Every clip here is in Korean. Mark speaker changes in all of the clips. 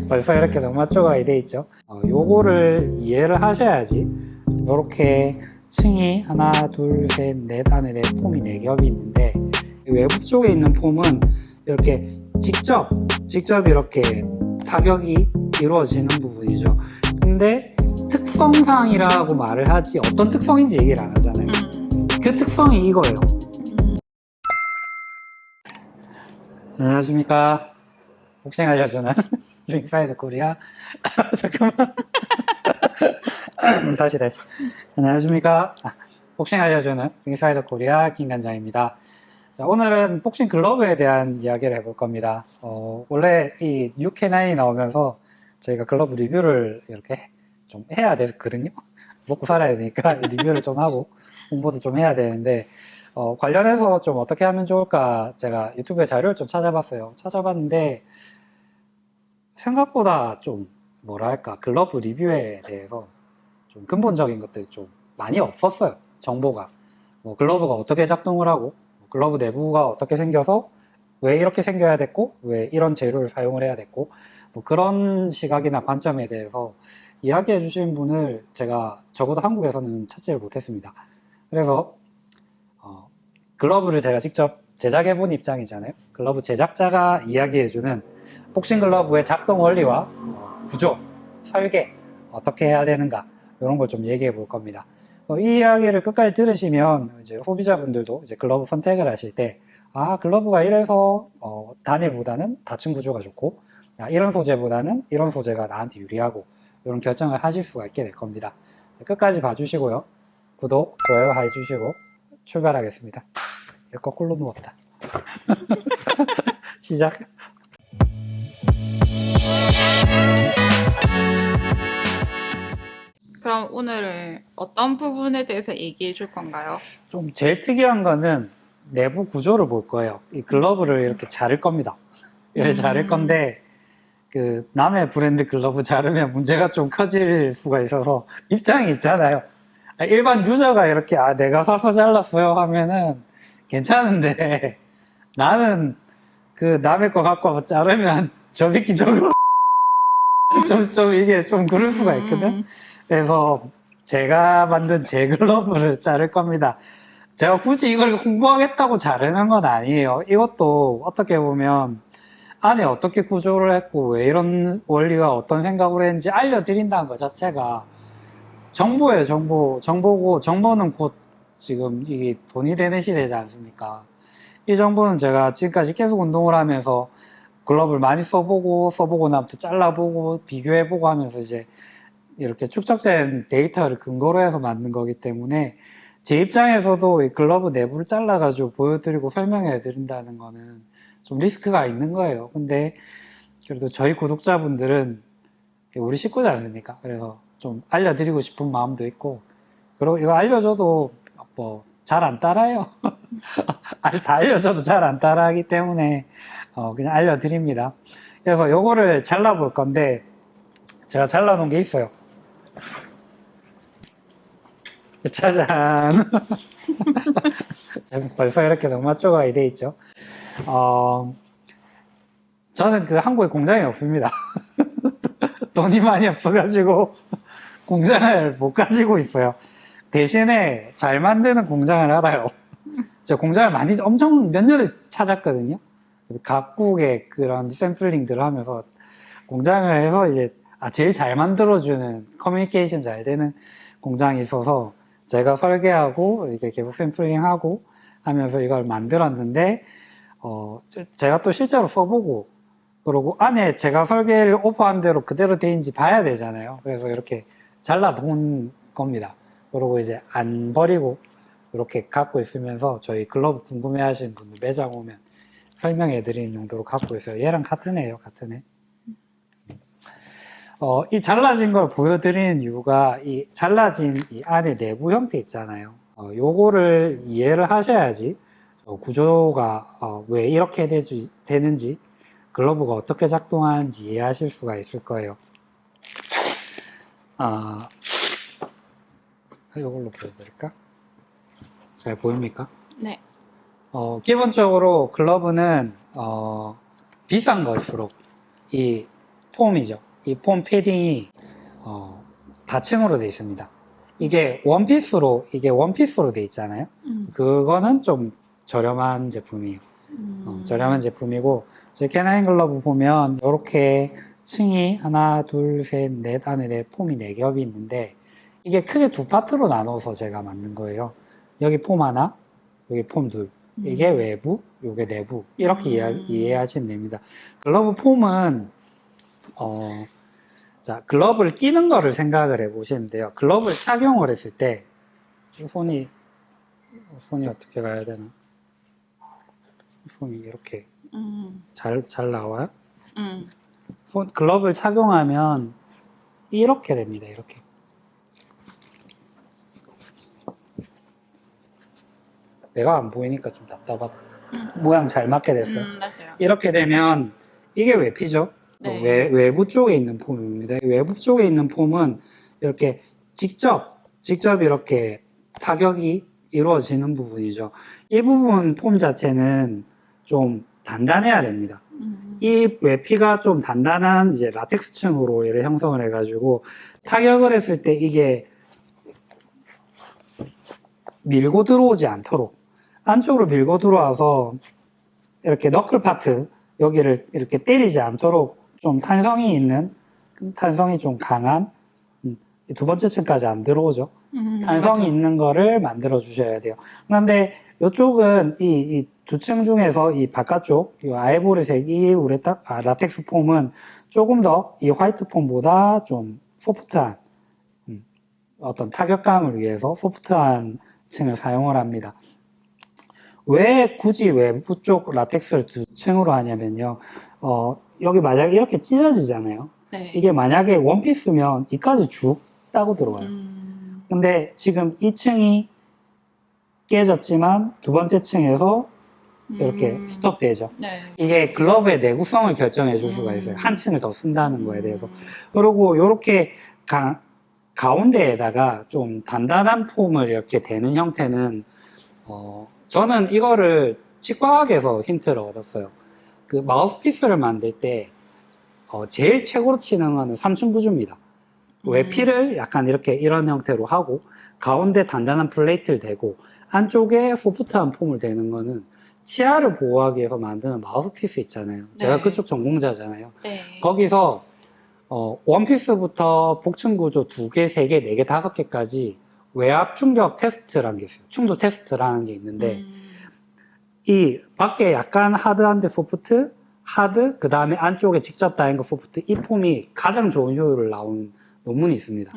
Speaker 1: 벌써 이렇게 너무 조각이 돼 있죠. 요거를 이해를 하셔야지. 요렇게 층이 하나, 둘, 셋, 넷 안에 폼이 4겹이 있는데, 외부 쪽에 있는 폼은 이렇게 직접 이렇게 타격이 이루어지는 부분이죠. 근데 특성상이라고 말을 하지 어떤 특성인지 얘기를 안 하잖아요. 그 특성이 이거예요. 안녕하십니까. 복싱 알려주는 링사이드 코리아. 잠깐만. 다시. 안녕하십니까. 복싱 알려주는 링사이드 코리아 김관장입니다. 자, 오늘은 복싱 글러브에 대한 이야기를 해볼 겁니다. 원래 이 UK9이 나오면서 저희가 글러브 리뷰를 이렇게 좀 해야 되거든요. 먹고 살아야 되니까 리뷰를 좀 하고 홍보도 좀 해야 되는데, 관련해서 좀 어떻게 하면 좋을까 제가 유튜브에 자료를 좀 찾아봤어요. 찾아봤는데 생각보다 좀 뭐랄까 글러브 리뷰에 대해서 좀 근본적인 것들이 좀 많이 없었어요. 정보가 뭐 글러브가 어떻게 작동을 하고 글러브 내부가 어떻게 생겨서 왜 이렇게 생겨야 됐고 왜 이런 재료를 사용을 해야 됐고 뭐 그런 시각이나 관점에 대해서 이야기해 주신 분을 제가 적어도 한국에서는 찾지를 못했습니다. 그래서 글러브를 제가 직접 제작해 본 입장이잖아요. 글러브 제작자가 이야기해 주는 복싱 글러브의 작동 원리와 구조, 설계 어떻게 해야 되는가 이런 걸 좀 얘기해 볼 겁니다. 이 이야기를 끝까지 들으시면 이제 소비자분들도 이제 글러브 선택을 하실 때 글러브가 이래서 단일보다는 다층 구조가 좋고 이런 소재보다는 이런 소재가 나한테 유리하고 이런 결정을 하실 수가 있게 될 겁니다. 끝까지 봐주시고요. 구독, 좋아요 해주시고 출발하겠습니다. 거꾸로 누웠다. 시작.
Speaker 2: 그럼 오늘은 어떤 부분에 대해서 얘기해 줄 건가요?
Speaker 1: 좀 제일 특이한 거는 내부 구조를 볼 거예요. 이 글러브를 이렇게 자를 겁니다. 이렇게 자를 건데 그 남의 브랜드 글러브 자르면 문제가 좀 커질 수가 있어서 입장이 있잖아요. 일반 유저가 이렇게 내가 사서 잘랐어요 하면은 괜찮은데 나는 그 남의 거 갖고 와서 자르면 저 새끼 저거 좀 이게 좀 그럴 수가 있거든. 그래서 제가 만든 제 글러브를 자를 겁니다. 제가 굳이 이걸 홍보하겠다고 자르는 건 아니에요. 이것도 어떻게 보면 안에 어떻게 구조를 했고 왜 이런 원리와 어떤 생각으로 했는지 알려드린다는 것 자체가 정보예요. 정보고 정보는 곧 지금 이게 돈이 되는 시대지 않습니까? 이 정보는 제가 지금까지 계속 운동을 하면서 글러브를 많이 써보고 나면 또 잘라보고 비교해보고 하면서 이제 이렇게 축적된 데이터를 근거로 해서 만든 거기 때문에 제 입장에서도 이 글러브 내부를 잘라가지고 보여드리고 설명해 드린다는 거는 좀 리스크가 있는 거예요. 근데 그래도 저희 구독자분들은 우리 식구지 않습니까? 그래서 좀 알려드리고 싶은 마음도 있고, 그리고 이거 알려줘도 뭐 잘 안 따라요. 다 알려줘도 잘 안 따라하기 때문에 그냥 알려드립니다. 그래서 요거를 잘라볼 건데 제가 잘라놓은 게 있어요. 짜잔. 벌써 이렇게 너무 조각이 돼 있죠. 저는 그 한국에 공장이 없습니다. 돈이 많이 없어가지고 공장을 못 가지고 있어요. 대신에 잘 만드는 공장을 알아요. 제가 공장을 엄청 몇 년을 찾았거든요. 각국의 그런 샘플링들을 하면서 공장을 해서 이제 제일 잘 만들어주는 커뮤니케이션 잘 되는 공장이 있어서 제가 설계하고 이렇게 계속 샘플링하고 하면서 이걸 만들었는데 제가 또 실제로 써보고 그리고 안에 제가 설계를 오퍼한 대로 그대로 되는지 봐야 되잖아요. 그래서 이렇게 잘라본 겁니다. 그리고 이제 안 버리고 이렇게 갖고 있으면서 저희 글러브 궁금해 하시는 분들 매장 오면 설명해 드리는 용도로 갖고 있어요. 얘랑 같은 애예요. 같은 애. 이 잘라진 걸 보여드리는 이유가 이 잘라진 이 안에 내부 형태 있잖아요. 요거를 이해를 하셔야지 구조가 왜 이렇게 되는지 글러브가 어떻게 작동하는지 이해하실 수가 있을 거예요. 이걸로 보여드릴까? 잘 보입니까?
Speaker 2: 네.
Speaker 1: 기본적으로 글러브는 비싼 걸수록 이 폼이죠. 이 폼 패딩이 다층으로 되어 있습니다. 이게 원피스로 되어 있잖아요. 그거는 좀 저렴한 제품이에요. 저렴한 제품이고, 저희 캐나인 글러브 보면 이렇게 층이 하나, 둘, 셋, 넷 안에 폼이 4겹이 있는데, 이게 크게 두 파트로 나눠서 제가 만든 거예요. 여기 폼 하나, 여기 폼 둘. 이게 외부, 이게 내부. 이렇게 이해하시면 됩니다. 글러브 폼은 자, 글러브를 끼는 거를 생각을 해보시면 돼요. 글러브를 착용을 했을 때 손이 어떻게 가야 되나? 손이 이렇게 잘 나와요? 글러브를 착용하면 이렇게 됩니다. 이렇게. 내가 안 보이니까 좀 답답하다. 모양 잘 맞게 됐어요.
Speaker 2: 맞아요.
Speaker 1: 이렇게 되면 이게 외피죠?
Speaker 2: 네.
Speaker 1: 외부 쪽에 있는 폼입니다. 외부 쪽에 있는 폼은 이렇게 직접 이렇게 타격이 이루어지는 부분이죠. 이 부분 폼 자체는 좀 단단해야 됩니다. 이 외피가 좀 단단한 이제 라텍스층으로 얘를 형성을 해가지고 타격을 했을 때 이게 밀고 들어오지 않도록 안쪽으로 밀고 들어와서 이렇게 너클 파트 여기를 이렇게 때리지 않도록 좀 탄성이 좀 강한 두 번째 층까지 안 들어오죠. 탄성이
Speaker 2: 맞아.
Speaker 1: 있는 거를 만들어 주셔야 돼요. 그런데 이쪽은 이 두 층 중에서 이 바깥쪽 이 아이보리색 이 라텍스 폼은 조금 더 이 화이트 폼보다 좀 소프트한 어떤 타격감을 위해서 소프트한 층을 사용을 합니다. 왜 굳이 외부 쪽 라텍스를 두 층으로 하냐면요. 여기 만약에 이렇게 찢어지잖아요.
Speaker 2: 네.
Speaker 1: 이게 만약에 원피스면 이까지 쭉 따고 들어와요. 근데 지금 2층이 깨졌지만 두 번째 층에서 이렇게 스톱되죠.
Speaker 2: 네.
Speaker 1: 이게 글러브의 내구성을 결정해 줄 수가 있어요. 한 층을 더 쓴다는 거에 대해서. 그리고 이렇게 가운데에다가 좀 단단한 폼을 이렇게 대는 형태는 저는 이거를 치과학에서 힌트를 얻었어요. 그 마우스피스를 만들 때 제일 최고로 치는 거는 3층 구조입니다. 외피를 약간 이런 형태로 하고 가운데 단단한 플레이트를 대고 안쪽에 소프트한 폼을 대는 거는 치아를 보호하기 위해서 만드는 마우스피스 있잖아요. 제가
Speaker 2: 네.
Speaker 1: 그쪽 전공자잖아요.
Speaker 2: 네.
Speaker 1: 거기서 원피스부터 복층 구조 2개, 3개, 4개, 5개까지 외압 충격 테스트라는 게 있어요. 충돌 테스트라는 게 있는데 이 밖에 약간 하드한데 소프트, 하드, 그 다음에 안쪽에 직접 다인 거 소프트, 이 폼이 가장 좋은 효율을 나온 논문이 있습니다.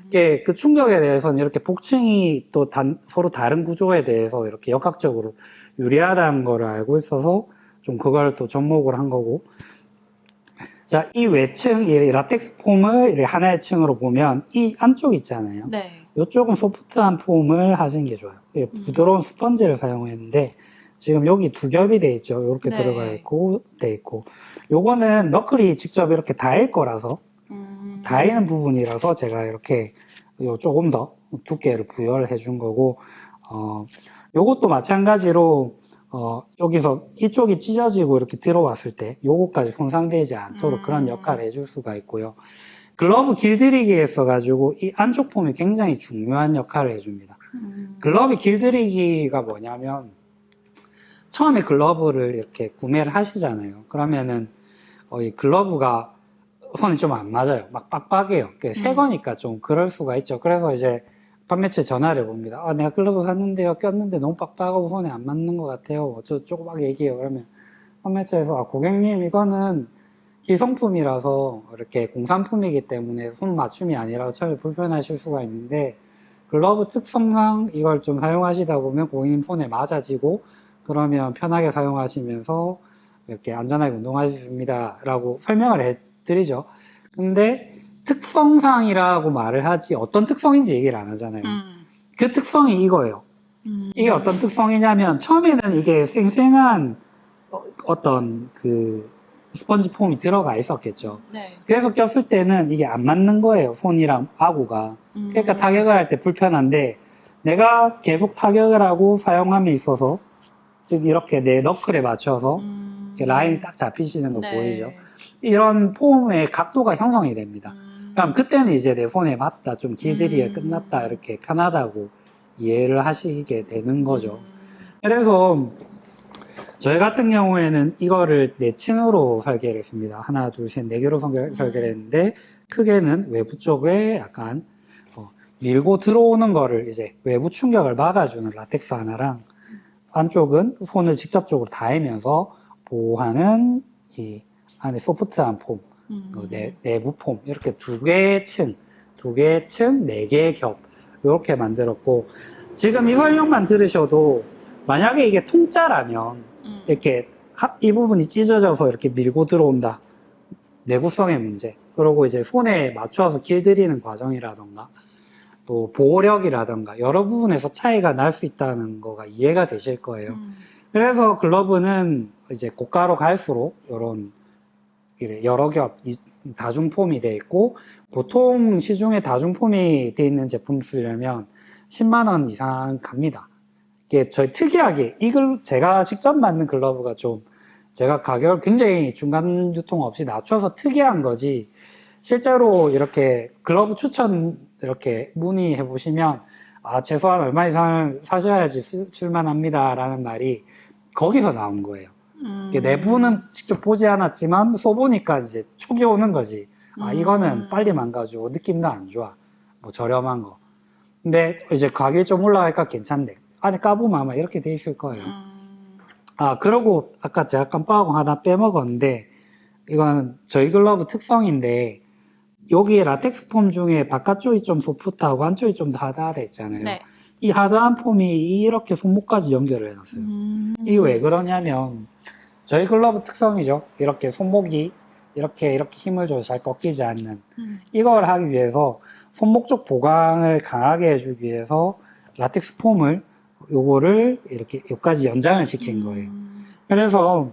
Speaker 1: 이게 그 충격에 대해서는 이렇게 복층이 또 서로 다른 구조에 대해서 이렇게 역학적으로 유리하다는 거를 알고 있어서 좀 그걸 또 접목을 한 거고. 자, 이 외층, 이 라텍스 폼을 이렇게 하나의 층으로 보면 이 안쪽 있잖아요.
Speaker 2: 네.
Speaker 1: 이쪽은 소프트한 폼을 하시는 게 좋아요. 부드러운 스펀지를 사용했는데 지금 여기 두 겹이 돼 있죠. 이렇게
Speaker 2: 네.
Speaker 1: 들어가 있고 돼 있고 요거는 너클이 직접 이렇게 닿을 거라서 닿이는 부분이라서 제가 이렇게 조금 더 두께를 부여를 해준 거고 요것도 마찬가지로 여기서 이쪽이 찢어지고 이렇게 들어왔을 때 요거까지 손상되지 않도록 그런 역할을 해줄 수가 있고요. 글러브 길들이기에 써가지고 이 안쪽 폼이 굉장히 중요한 역할을 해줍니다. 글러브 길들이기가 뭐냐면 처음에 글러브를 이렇게 구매를 하시잖아요. 그러면은 이 글러브가 손이 좀 안 맞아요. 막 빡빡해요. 새 거니까 좀 그럴 수가 있죠. 그래서 이제 판매처에 전화를 해봅니다. 내가 글러브 샀는데요. 꼈는데 너무 빡빡하고 손에 안 맞는 것 같아요. 어쩌고 막 얘기해요. 그러면 판매처에서 고객님 이거는 기성품이라서 이렇게 공산품이기 때문에 손 맞춤이 아니라서 처음에 불편하실 수가 있는데 글러브 특성상 이걸 좀 사용하시다 보면 고객님 손에 맞아지고 그러면 편하게 사용하시면서 이렇게 안전하게 운동하실 수 있습니다 라고 설명을 해드리죠. 근데 특성상이라고 말을 하지 어떤 특성인지 얘기를 안 하잖아요. 그 특성이 이거예요. 이게 어떤 특성이냐면 처음에는 이게 쌩쌩한 어떤 그 스펀지 폼이 들어가 있었겠죠.
Speaker 2: 네.
Speaker 1: 그래서 꼈을 때는 이게 안 맞는 거예요. 손이랑 아구가. 그러니까 타격을 할 때 불편한데 내가 계속 타격을 하고 사용함에 있어서 즉 이렇게 내 너클에 맞춰서 이렇게 라인이 딱 잡히시는 거
Speaker 2: 네.
Speaker 1: 보이죠? 이런 폼의 각도가 형성이 됩니다. 그럼 그때는 이제 내 손에 맞다, 좀 길들이에 끝났다, 이렇게 편하다고 이해를 하시게 되는 거죠. 그래서 저희 같은 경우에는 이거를 4층으로 설계를 했습니다. 하나, 둘, 셋, 4개로 설계를 했는데, 크게는 외부 쪽에 약간 밀고 들어오는 거를 이제 외부 충격을 막아주는 라텍스 하나랑, 안쪽은 손을 직접적으로 닿으면서 보호하는 이 안에 소프트한 폼, 내부 폼, 이렇게 2개의 층, 4개의 겹, 이렇게 만들었고, 지금 이 설명만 들으셔도 만약에 이게 통짜라면 이렇게 이 부분이 찢어져서 이렇게 밀고 들어온다. 내구성의 문제. 그리고 이제 손에 맞춰서 길들이는 과정이라던가 또 보호력이라던가 여러 부분에서 차이가 날 수 있다는 거가 이해가 되실 거예요. 그래서 글러브는 이제 고가로 갈수록 이런 여러 겹 다중폼이 돼 있고, 보통 시중에 다중폼이 돼 있는 제품 쓰려면 10만 원 이상 갑니다. 이게 저희 특이하게 이걸 제가 직접 만든 글러브가 좀 제가 가격을 굉장히 중간 유통 없이 낮춰서 특이한 거지, 실제로 이렇게 글러브 추천 이렇게 문의해 보시면 최소한 얼마 이상 사셔야지 쓸만합니다 라는 말이 거기서 나온 거예요. 내부는 직접 보지 않았지만 써보니까 이제 촉이 오는 거지. 이거는 빨리 망가지고 느낌도 안 좋아. 뭐 저렴한 거. 근데 이제 가격이 좀 올라가니까 괜찮네. 안에 까보면 아마 이렇게 돼 있을 거예요. 그러고 아까 제가 깜빡하고 하나 빼먹었는데, 이건 저희 글러브 특성인데, 여기 라텍스 폼 중에 바깥쪽이 좀 소프트하고 안쪽이 좀 더 하드하다 했잖아요.
Speaker 2: 네.
Speaker 1: 이 하드한 폼이 이렇게 손목까지 연결을 해놨어요. 이게 왜 그러냐면 저희 글러브 특성이죠. 이렇게 손목이 이렇게 힘을 줘서 잘 꺾이지 않는, 이걸 하기 위해서 손목 쪽 보강을 강하게 해주기 위해서 라텍스 폼을 요거를 이렇게 여기까지 연장을 시킨 거예요. 그래서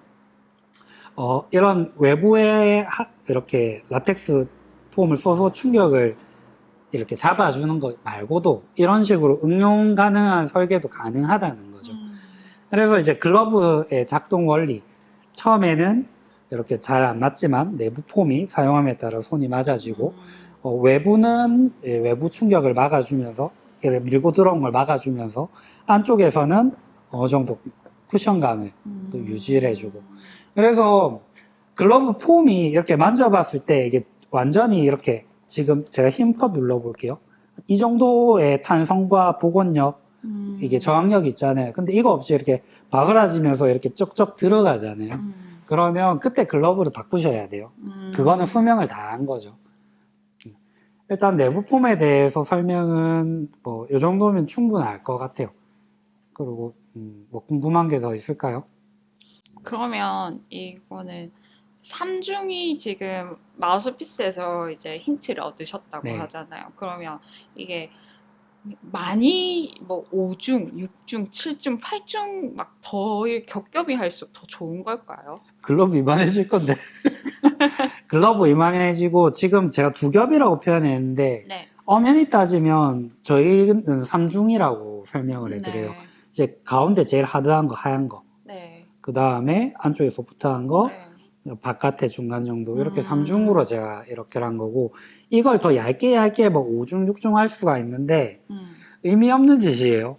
Speaker 1: 이런 외부에 이렇게 라텍스 폼을 써서 충격을 이렇게 잡아주는 것 말고도 이런 식으로 응용 가능한 설계도 가능하다는 거죠. 그래서 이제 글러브의 작동 원리, 처음에는 이렇게 잘 안 맞지만 내부 폼이 사용함에 따라 손이 맞아지고, 외부는 외부 충격을 막아주면서, 밀고 들어온 걸 막아주면서, 안쪽에서는 어느 정도 쿠션감을 또 유지를 해주고. 그래서 글러브 폼이 이렇게 만져봤을 때 이게 완전히 이렇게, 지금 제가 힘껏 눌러볼게요. 이 정도의 탄성과 복원력, 이게 저항력이 있잖아요. 근데 이거 없이 이렇게 바그라지면서 이렇게 쩍쩍 들어가잖아요. 그러면 그때 글러브를 바꾸셔야 돼요. 그거는 수명을 다한 거죠. 일단 내부 폼에 대해서 설명은 뭐 이 정도면 충분할 것 같아요. 그리고 뭐 궁금한 게 더 있을까요?
Speaker 2: 그러면 이거는 삼중이 지금 마우스피스에서 이제 힌트를 얻으셨다고
Speaker 1: 네.
Speaker 2: 하잖아요. 그러면 이게 많이 뭐 5중, 6중, 7중, 8중 막 더 겹겹이 할수록 더 좋은 걸까요?
Speaker 1: 글러브 이만해질 건데. 글러브 이만해지고, 지금 제가 2겹이라고 표현했는데,
Speaker 2: 네.
Speaker 1: 엄연히 따지면 저희는 3중이라고 설명을 해드려요.
Speaker 2: 네.
Speaker 1: 이제 가운데 제일 하드한 거, 하얀 거.
Speaker 2: 네.
Speaker 1: 그 다음에 안쪽에 소프트한 거,
Speaker 2: 네.
Speaker 1: 바깥에 중간 정도, 이렇게 3중으로 제가 이렇게 한 거고, 이걸 더 얇게 뭐 5중, 6중 할 수가 있는데, 의미 없는 짓이에요.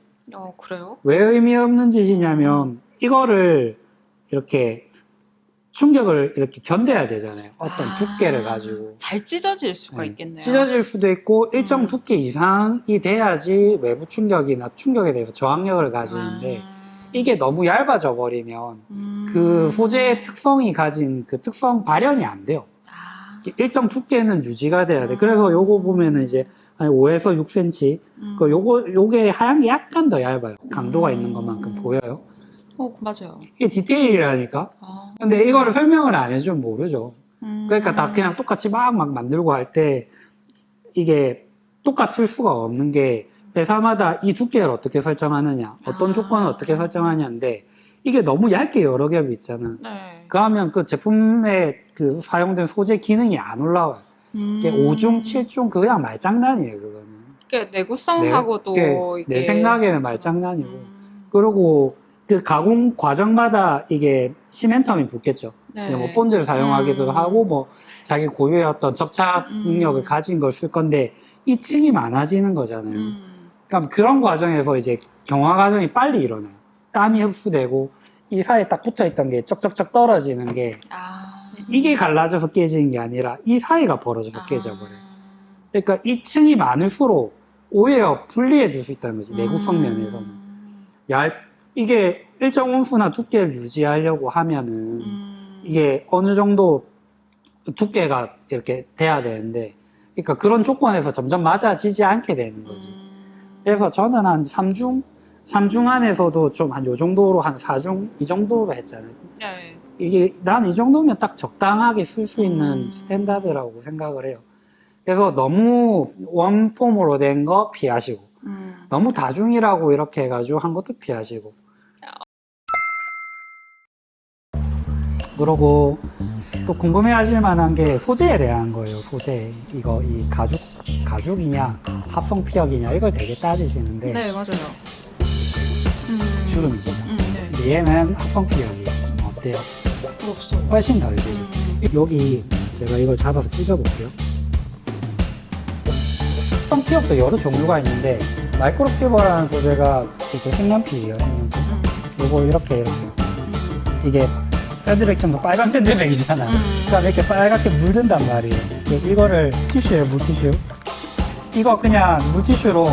Speaker 2: 그래요?
Speaker 1: 왜 의미 없는 짓이냐면, 이거를 이렇게 충격을 이렇게 견뎌야 되잖아요. 어떤 두께를 가지고.
Speaker 2: 잘 찢어질 수가
Speaker 1: 네.
Speaker 2: 있겠네요.
Speaker 1: 찢어질 수도 있고, 일정 두께 이상이 돼야지 외부 충격이나 충격에 대해서 저항력을 가지는데, 이게 너무 얇아져 버리면 그 소재의 특성이 가진 그 특성 발현이 안 돼요. 일정 두께는 유지가 돼야 돼. 그래서 요거 보면은 이제 한 5에서 6cm. 요게 하얀 게 약간 더 얇아요. 강도가 있는 것만큼 보여요.
Speaker 2: 맞아요.
Speaker 1: 이게 디테일이라니까. 근데 이거를 설명을 안 해주면 모르죠. 그러니까 다 그냥 똑같이 막 만들고 할 때 이게 똑같을 수가 없는 게, 회사마다 이 두께를 어떻게 설정하느냐, 어떤 조건을 어떻게 설정하냐인데, 이게 너무 얇게 여러 겹이 있잖아.
Speaker 2: 네.
Speaker 1: 그러면 그 제품에 그 사용된 소재 기능이 안 올라와요. 이게 5중, 7중, 그냥 말장난이에요, 그거는.
Speaker 2: 그게 내구성하고도
Speaker 1: 내 생각에는 말장난이고. 그리고 그 가공 과정마다 이게 시멘텀이 붙겠죠.
Speaker 2: 네.
Speaker 1: 그냥 뭐 본드를 사용하기도 하고 뭐 자기 고유의 어떤 접착 능력을 가진 걸 쓸 건데 이 층이 많아지는 거잖아요. 그러니까 그런 과정에서 이제 경화 과정이 빨리 일어나요. 땀이 흡수되고 이 사이에 딱 붙어있던 게 쩍쩍쩍 떨어지는 게
Speaker 2: 아.
Speaker 1: 이게 갈라져서 깨지는 게 아니라 이 사이가 벌어져서 깨져버려요. 그러니까 이 층이 많을수록 오히려 불리해 줄 수 있다는 거지. 내구성 면에서는. 이게 일정 온수나 두께를 유지하려고 하면은 이게 어느 정도 두께가 이렇게 돼야 되는데 그러니까 그런 조건에서 점점 맞아지지 않게 되는 거지. 그래서 저는 한 3중 안에서도 좀 한 요 정도로 한 4중 이 정도로 했잖아요.
Speaker 2: 네.
Speaker 1: 이게 난 이 정도면 딱 적당하게 쓸 수 있는 스탠다드라고 생각을 해요. 그래서 너무 원폼으로 된 거 피하시고 너무 다중이라고 이렇게 해가지고 한 것도 피하시고. 그러고 또 궁금해하실 만한 게 소재에 대한 거예요. 소재 이거 이 가죽이냐 합성 피혁이냐 이걸 되게 따지시는데
Speaker 2: 네, 맞아요.
Speaker 1: 주름이죠.
Speaker 2: 네.
Speaker 1: 근데 얘는 합성 피혁이 어때요?
Speaker 2: 없어.
Speaker 1: 훨씬 덜 되죠. 여기 제가 이걸 잡아서 찢어볼게요. 합성 피혁도 여러 종류가 있는데 마이크로피버라는 소재가 그 색연필이에요. 요거 이렇게 이게 샌드백처럼 빨간 샌드백이잖아. 그러니까 이렇게 빨갛게 물든단 말이에요. 이거를 티슈에 물티슈. 이거 그냥 물티슈로